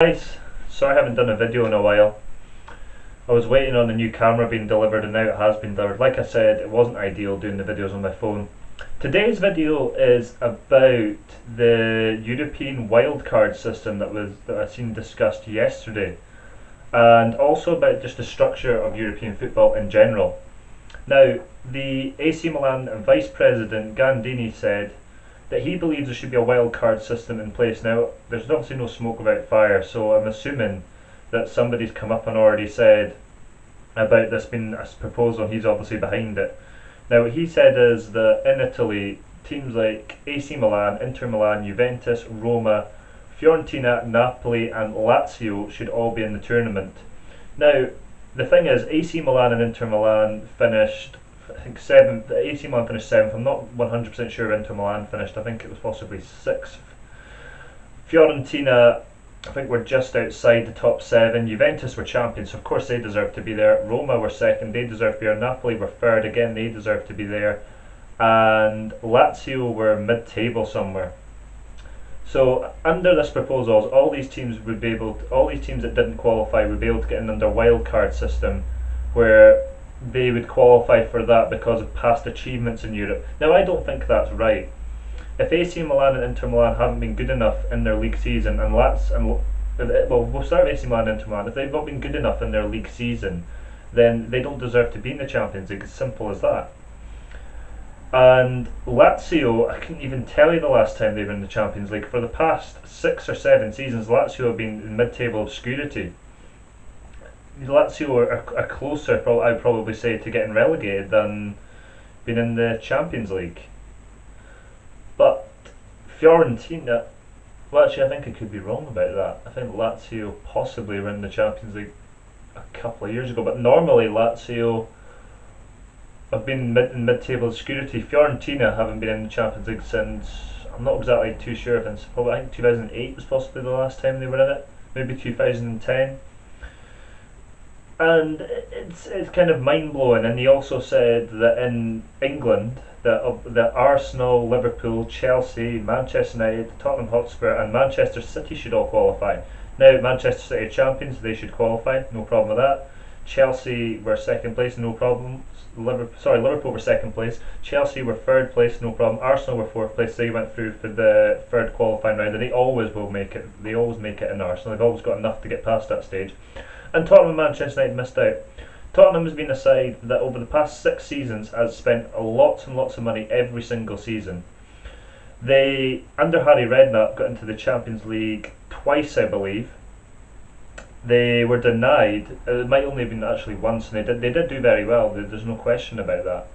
Guys, sorry I haven't done a video in a while. I was waiting on the new camera being delivered and now it has been delivered. Like I said, it wasn't ideal doing the videos on my phone. Today's video is about the European wildcard system that I seen discussed yesterday, and also about just the structure of European football in general. Now, the AC Milan vice president Gandini said that he believes there should be a wild card system in place. Now, there's obviously no smoke without fire, so I'm assuming that somebody's come up and already said about this being a proposal, and he's obviously behind it. Now, what he said is that in Italy, teams like AC Milan, Inter Milan, Juventus, Roma, Fiorentina, Napoli, and Lazio should all be in the tournament. Now, the thing is, AC Milan and Inter Milan finished, I think, seventh. AC Milan finished seventh. I'm not 100% sure Inter Milan finished. I think it was possibly sixth. Fiorentina, I think, were just outside the top seven. Juventus were champions, so of course they deserve to be there. Roma were second, they deserve to be there. Napoli were third, again they deserve to be there. And Lazio were mid-table somewhere. So under this proposal, all these teams that didn't qualify would be able to get in under wildcard system, where they would qualify for that because of past achievements in Europe. Now, I don't think that's right. If AC Milan and Inter Milan haven't been good enough in their league season, we'll start with AC Milan and Inter Milan. If they've not been good enough in their league season, then they don't deserve to be in the Champions League. As simple as that. And Lazio, I couldn't even tell you the last time they were in the Champions League. For the past 6 or 7 seasons, Lazio have been in mid-table obscurity. Lazio are closer, I would probably say, to getting relegated than being in the Champions League. But Fiorentina, well, actually, I think I could be wrong about that. I think Lazio possibly were in the Champions League a couple of years ago, but normally Lazio have been in mid-table obscurity. Fiorentina haven't been in the Champions League since, I'm not exactly too sure, I think 2008 was possibly the last time they were in it, maybe 2010. And it's kind of mind-blowing. And he also said that in England, that Arsenal, Liverpool, Chelsea, Manchester United, Tottenham Hotspur and Manchester City should all qualify. Now, Manchester City are champions, they should qualify, no problem with that. Chelsea were second place, no problem. Liverpool were second place. Chelsea were third place, no problem. Arsenal were fourth place. They went through for the third qualifying round, and they always will make it. They always make it in Arsenal. They've always got enough to get past that stage. And Tottenham and Manchester United missed out. Tottenham has been a side that over the past 6 seasons has spent lots and lots of money every single season. They, under Harry Redknapp, got into the Champions League twice, I believe. They were denied. It might only have been actually once, and they did do very well. There's no question about that.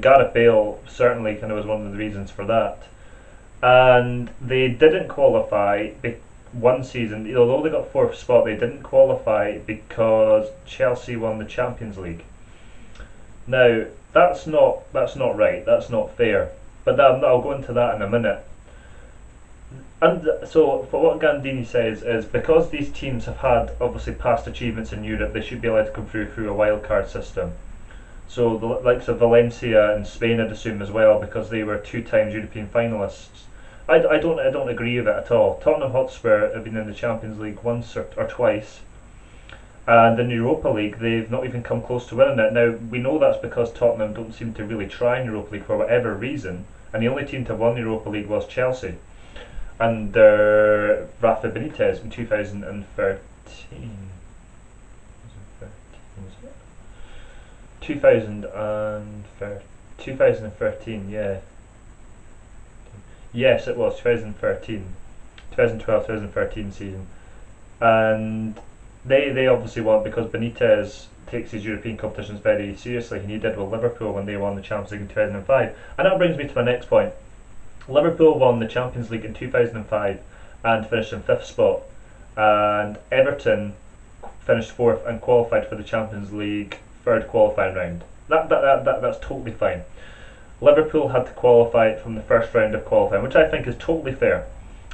Gareth Bale certainly kind of was one of the reasons for that. And they didn't qualify one season, although they got 4th spot. They didn't qualify because Chelsea won the Champions League. Now, that's not right. That's not fair. But I'll go into that in a minute. And so, for what Gandini says is, because these teams have had obviously past achievements in Europe, they should be allowed to come through a wildcard system. So the likes of Valencia and Spain, I'd assume as well, because they were 2 times European finalists. I don't agree with it at all. Tottenham Hotspur have been in the Champions League once or twice, and in the Europa League they've not even come close to winning it. Now, we know that's because Tottenham don't seem to really try in Europa League for whatever reason, and the only team to have won the Europa League was Chelsea under Rafa Benitez in 2013. 2013, yeah. Yes, it was 2013, 2012-2013 season, and they obviously won because Benitez takes his European competitions very seriously, and he did with Liverpool when they won the Champions League in 2005. And that brings me to my next point. Liverpool won the Champions League in 2005 and finished in 5th spot, and Everton finished 4th and qualified for the Champions League 3rd qualifying round. That's totally fine. Liverpool had to qualify from the first round of qualifying, which I think is totally fair.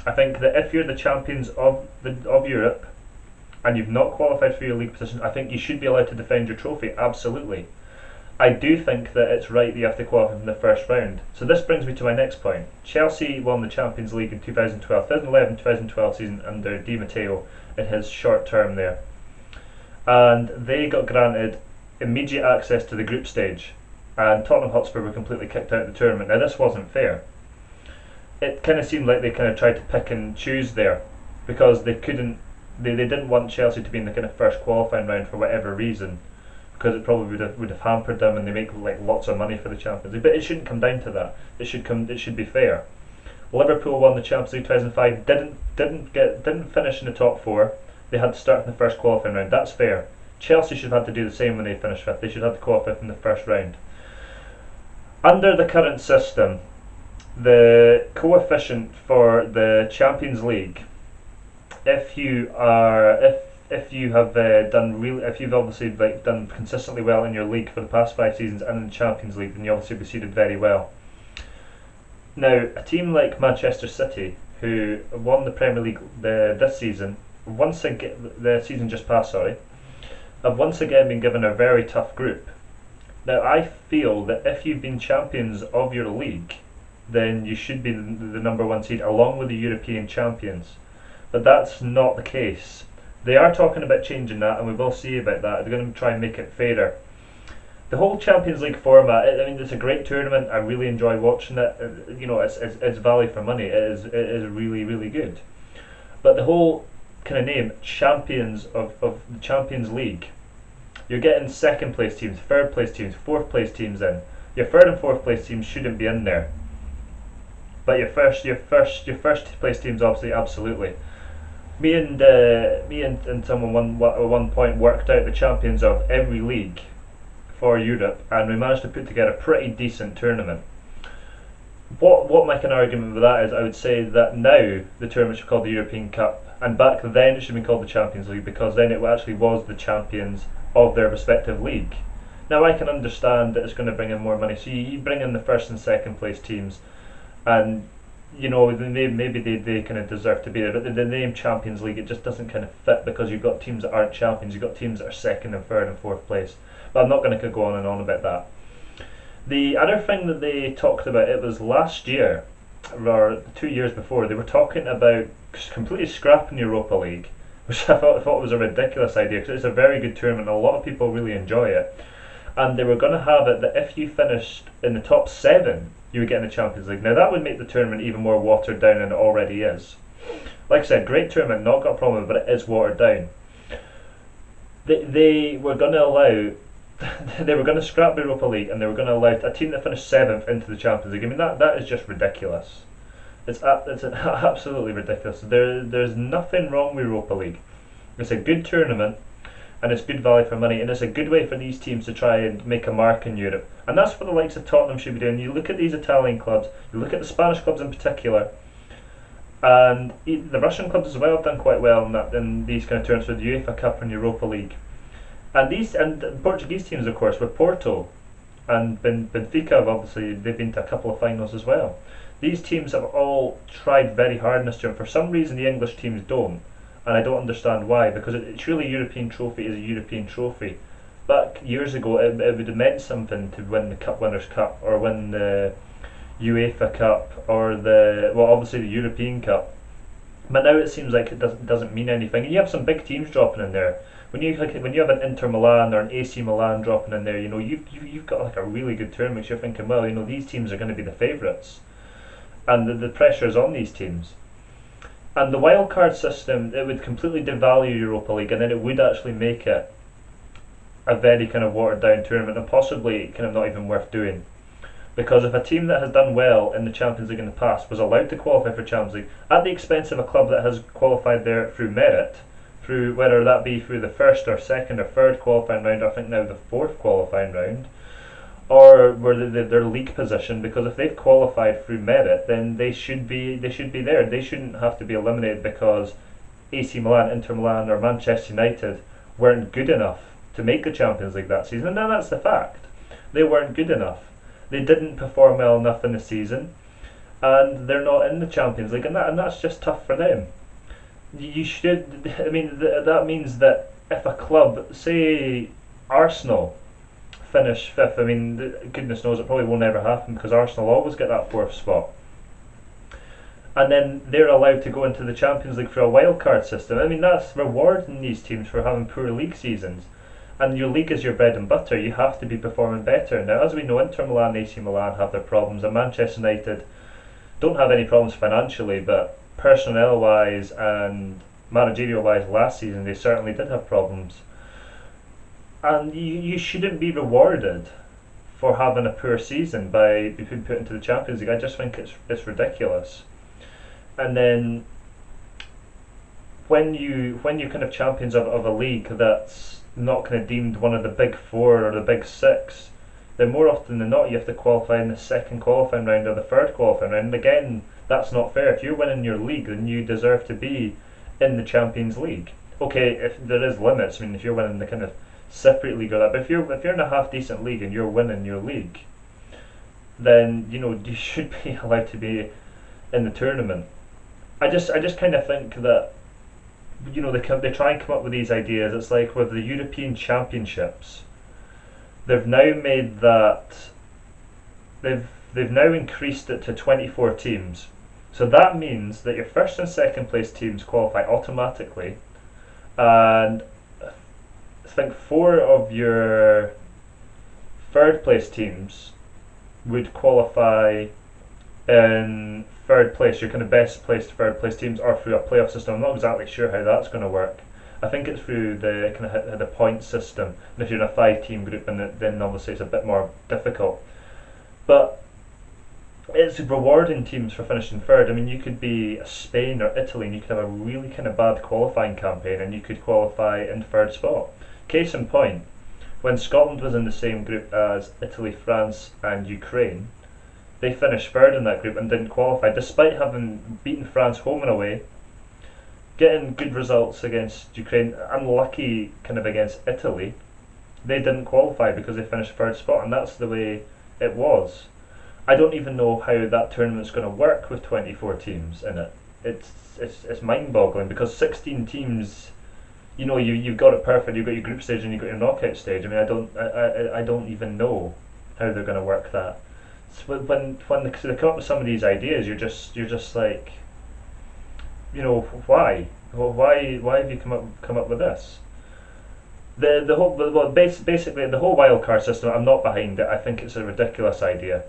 I think that if you're the champions of Europe and you've not qualified for your league position, I think you should be allowed to defend your trophy, absolutely. I do think that it's right that you have to qualify from the first round. So this brings me to my next point. Chelsea won the Champions League in 2011-2012 season under Di Matteo in his short term there. And they got granted immediate access to the group stage. And Tottenham Hotspur were completely kicked out of the tournament. Now this wasn't fair. It kind of seemed like they kind of tried to pick and choose there because they didn't want Chelsea to be in the kind of first qualifying round for whatever reason, because it probably would have hampered them, and they make like lots of money for the Champions League. But it shouldn't come down to that. It should be fair. Liverpool won the Champions League 2005. Didn't finish in the top four. They had to start in the first qualifying round. That's fair. Chelsea should have had to do the same when they finished fifth. They should have to qualify from the first round. Under the current system, the coefficient for the Champions League, if you've obviously done consistently well in your league for the past 5 seasons and in the Champions League, then you obviously proceeded very well. Now, a team like Manchester City, who won the Premier League this season, the season just passed, have once again been given a very tough group. Now, I feel that if you've been champions of your league, then you should be the number 1 seed along with the European champions. But that's not the case. They are talking about changing that, and we will see about that. They're going to try and make it fairer. The whole Champions League format, it's a great tournament. I really enjoy watching it. It's value for money. It is really, really good. But the whole kind of name, champions of the Champions League, you're getting second place teams, third place teams, fourth place teams in. Your third and fourth place teams shouldn't be in there. But your first place teams obviously absolutely. Me and someone at one point worked out the champions of every league for Europe, and we managed to put together a pretty decent tournament. What my kind of argument with that is, I would say that now the tournament should be called the European Cup, and back then it should have been called the Champions League, because then it actually was the champions of their respective league. Now I can understand that it's going to bring in more money, so you bring in the first and second place teams, and maybe they kind of deserve to be there, but the name Champions League, it just doesn't kind of fit, because you've got teams that aren't champions, you've got teams that are second and third and fourth place. But I'm not going to go on and on about that. The other thing that they talked about, it was last year, or 2 years before, they were talking about completely scrapping Europa League, which I thought was a ridiculous idea, because it's a very good tournament, a lot of people really enjoy it. And they were going to have it that if you finished in the top 7, you would get in the Champions League. Now that would make the tournament even more watered down than it already is. Like I said, great tournament, not got a problem with it, but it is watered down. They were going to allow, they were going to scrap the Europa League, and they were going to allow a team that finished 7th into the Champions League. I mean, that is just ridiculous. It's absolutely ridiculous. There's nothing wrong with Europa League. It's a good tournament, and it's good value for money, and it's a good way for these teams to try and make a mark in Europe. And that's what the likes of Tottenham should be doing. You look at these Italian clubs, you look at the Spanish clubs in particular, and the Russian clubs as well have done quite well in these kind of tournaments with the UEFA Cup and Europa League. And the Portuguese teams, of course, with Porto and Benfica, obviously they've been to a couple of finals as well. These teams have all tried very hard in this tournament. For some reason the English teams don't, and I don't understand why, because it's really a European trophy is a European trophy. Back years ago it would have meant something to win the Cup Winners' Cup, or win the UEFA Cup, or obviously the European Cup. But now it seems like it doesn't mean anything. And you have some big teams dropping in there. When you have an Inter Milan or an AC Milan dropping in there, you've got like a really good tournament. So you're thinking, well, these teams are going to be the favourites, and the pressure is on these teams. And the wildcard system, it would completely devalue Europa League, and then it would actually make it a very kind of watered down tournament, and possibly kind of not even worth doing. Because if a team that has done well in the Champions League in the past was allowed to qualify for Champions League at the expense of a club that has qualified there through merit, through whether that be through the first or second or third qualifying round, or I think now the fourth qualifying round, or their league position, because if they've qualified through merit, then they should be there. They shouldn't have to be eliminated because AC Milan, Inter Milan, or Manchester United weren't good enough to make the Champions League that season. And now that's the fact. They weren't good enough. They didn't perform well enough in the season, and they're not in the Champions League, and that's just tough for them. You should. I mean, that means that if a club, say Arsenal, finish fifth. I mean, goodness knows it probably won't ever happen because Arsenal always get that fourth spot. And then they're allowed to go into the Champions League for a wildcard system. I mean, that's rewarding these teams for having poor league seasons. And your league is your bread and butter. You have to be performing better. Now, as we know, Inter Milan and AC Milan have their problems, and Manchester United don't have any problems financially, but personnel-wise and managerial-wise last season, they certainly did have problems. And you shouldn't be rewarded for having a poor season by being put into the Champions League. I just think it's ridiculous. And then when you kind of champions of a league that's not kind of deemed one of the big four or the big six, then more often than not you have to qualify in the second qualifying round or the third qualifying round. And again, that's not fair. If you're winning your league, then you deserve to be in the Champions League. Okay, if there is limits, I mean, if you're winning the kind of separate league or that, but if you're in a half decent league and you're winning your league, then you should be allowed to be in the tournament. I just kind of think that they try and come up with these ideas. It's like with the European Championships, they've now made that they've now increased it to 24 teams. So that means that your first and second place teams qualify automatically, and I think 4 of your third place teams would qualify in third place, your kind of best placed third place teams, are through a playoff system. I'm not exactly sure how that's going to work. I think it's through the kind of the point system, and if you're in a 5-team group, then obviously it's a bit more difficult. But it's rewarding teams for finishing third. I mean, you could be Spain or Italy, and you could have a really kind of bad qualifying campaign, and you could qualify in third spot. Case in point, when Scotland was in the same group as Italy, France, and Ukraine, they finished third in that group and didn't qualify, despite having beaten France home and away, getting good results against Ukraine, unlucky kind of against Italy. They didn't qualify because they finished third spot, and that's the way it was. I don't even know how that tournament's going to work with 24 teams in it. It's mind-boggling because 16 teams, you've got it perfect. You've got your group stage and you've got your knockout stage. I mean, I don't even know how they're going to work that. So when they come up with some of these ideas, you're just like, why? Well, why have you come up with this? Basically the whole wildcard system, I'm not behind it. I think it's a ridiculous idea.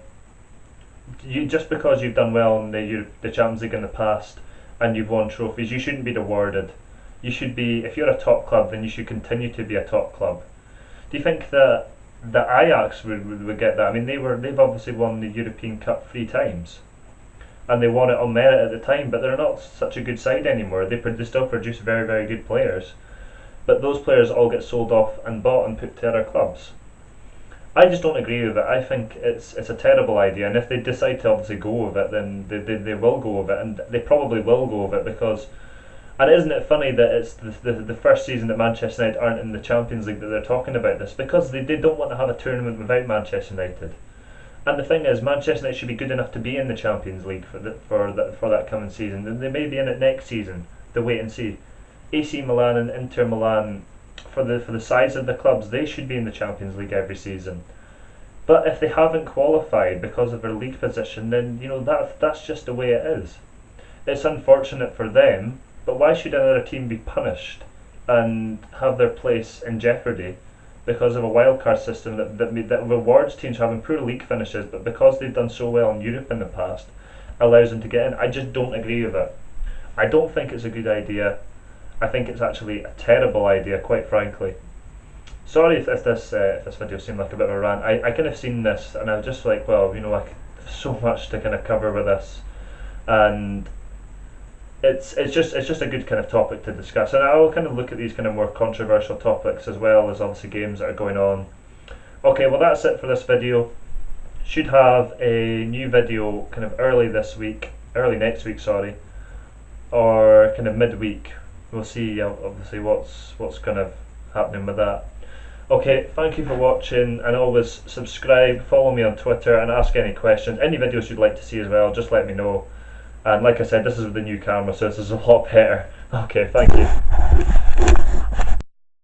Just because you've done well in the Champions League in the past and you've won trophies, you shouldn't be rewarded. You should be, if you're a top club, then you should continue to be a top club. Do you think that Ajax would get that? I mean, they've obviously won the European Cup 3 times, and they won it on merit at the time. But they're not such a good side anymore. They still produce very, very good players, but those players all get sold off and bought and put to other clubs. I just don't agree with it. I think it's a terrible idea, and if they decide to obviously go with it, then they will go with it, and they probably will go with it because. And isn't it funny that it's the first season that Manchester United aren't in the Champions League that they're talking about this? Because they don't want to have a tournament without Manchester United. And the thing is, Manchester United should be good enough to be in the Champions League for that coming season. And they may be in it next season. They'll wait and see. AC Milan and Inter Milan, for the size of the clubs, they should be in the Champions League every season. But if they haven't qualified because of their league position, then that's just the way it is. It's unfortunate for them. But why should another team be punished and have their place in jeopardy because of a wildcard system that rewards teams having poor league finishes, but because they've done so well in Europe in the past, allows them to get in? I just don't agree with it. I don't think it's a good idea. I think it's actually a terrible idea, quite frankly. Sorry if this video seemed like a bit of a rant. I kind of seen this and I was just like, well, there's so much to kind of cover with this, and it's just a good kind of topic to discuss, and I'll kind of look at these kind of more controversial topics as well as obviously games that are going on. Okay, well that's it for this video. Should have a new video kind of early next week, sorry, or kind of midweek. We'll see obviously what's kind of happening with that. Okay, thank you for watching, and always subscribe, follow me on Twitter, and ask any questions. Any videos you'd like to see as well, just let me know. And like I said, this is with the new camera, so this is a lot better. Okay, thank you.